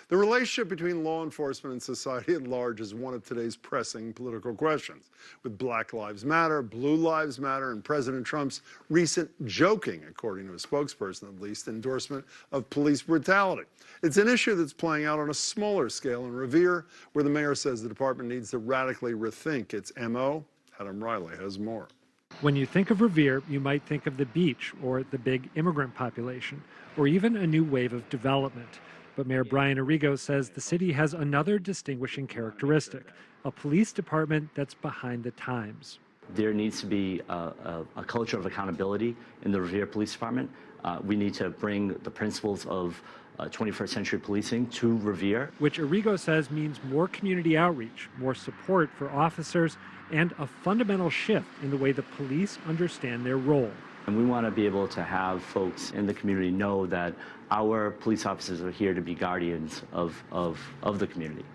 The relationship between law enforcement and society at large is one of today's pressing political questions. With Black Lives Matter, Blue Lives Matter, and President Trump's recent joking, according to a spokesperson at least, endorsement of police brutality. It's an issue that's playing out on a smaller scale in Revere, where the mayor says the department needs to radically rethink its MO. Adam Riley has more. When you think of Revere, you might think of the beach or the big immigrant population, or even a new wave of development. But Mayor Brian Arrigo says the city has another distinguishing characteristic, a police department that's behind the times. There needs to be a culture of accountability in the Revere Police Department. We need to bring the principles of 21st century policing to Revere. Which Arrigo says means more community outreach, more support for officers, and a fundamental shift in the way the police understand their role. And we want to be able to have folks in the community know that our police officers are here to be guardians of the community.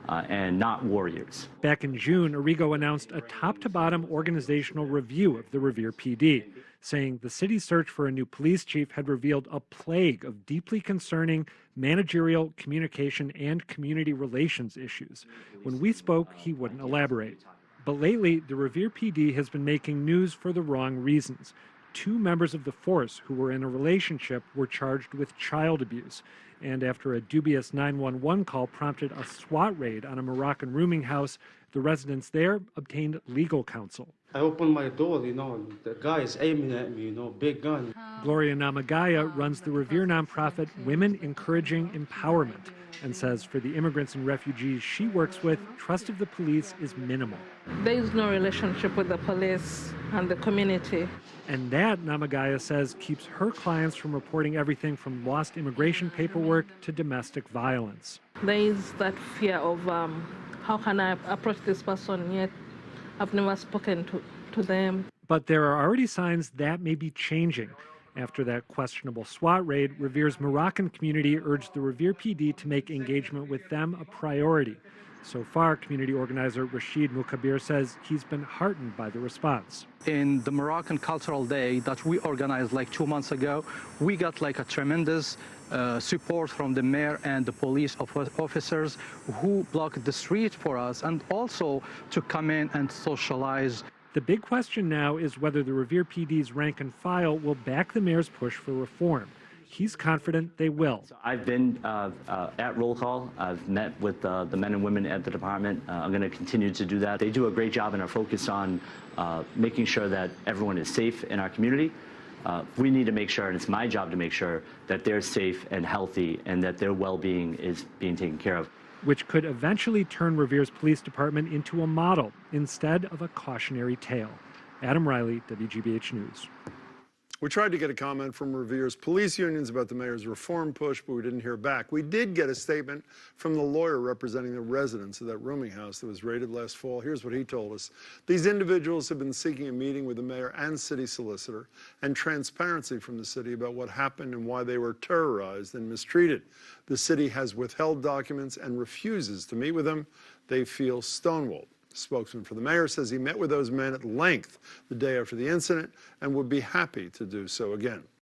And not warriors. Back in June, Arrigo announced a top-to-bottom organizational review of the Revere PD, saying the city's search for a new police chief had revealed a plague of deeply concerning managerial, communication, and community relations issues. When we spoke, he wouldn't elaborate. But lately, the Revere PD has been making news for the wrong reasons. 2 members of the force who were in a relationship were charged with child abuse. And after a dubious 911 call prompted a SWAT raid on a Moroccan rooming house, the residents there obtained legal counsel. I opened my door, the guy is aiming at me, big gun. Gloria Namagaya runs the Revere nonprofit Women Encouraging Empowerment and says for the immigrants and refugees she works with, trust of the police is minimal. There is no relationship with the police and the community. And that, Namagaya says, keeps her clients from reporting everything from lost immigration paperwork to domestic violence. There is that fear of how can I approach this person, yet I've never spoken to them. But there are already signs that may be changing. After that questionable SWAT raid, Revere's Moroccan community urged the Revere PD to make engagement with them a priority. So far, community organizer Rashid Mukabir says he's been heartened by the response. In the Moroccan Cultural Day that we organized 2 months ago, we got a tremendous support from the mayor and the police officers who blocked the street for us, and also to come in and socialize. The big question now is whether the Revere PD's rank and file will back the mayor's push for reform. He's confident they will. So I've been at roll call. I've met with the men and women at the department. I'm going to continue to do that. They do a great job and are focused on making sure that everyone is safe in our community. We need to make sure, and it's my job to make sure, that they're safe and healthy and that their well-being is being taken care of. Which could eventually turn Revere's police department into a model instead of a cautionary tale. Adam Riley, WGBH News. We tried to get a comment from Revere's police unions about the mayor's reform push, but we didn't hear back. We did get a statement from the lawyer representing the residents of that rooming house that was raided last fall. Here's what he told us. These individuals have been seeking a meeting with the mayor and city solicitor and transparency from the city about what happened and why they were terrorized and mistreated. The city has withheld documents and refuses to meet with them. They feel stonewalled. The spokesman for the mayor says he met with those men at length the day after the incident and would be happy to do so again.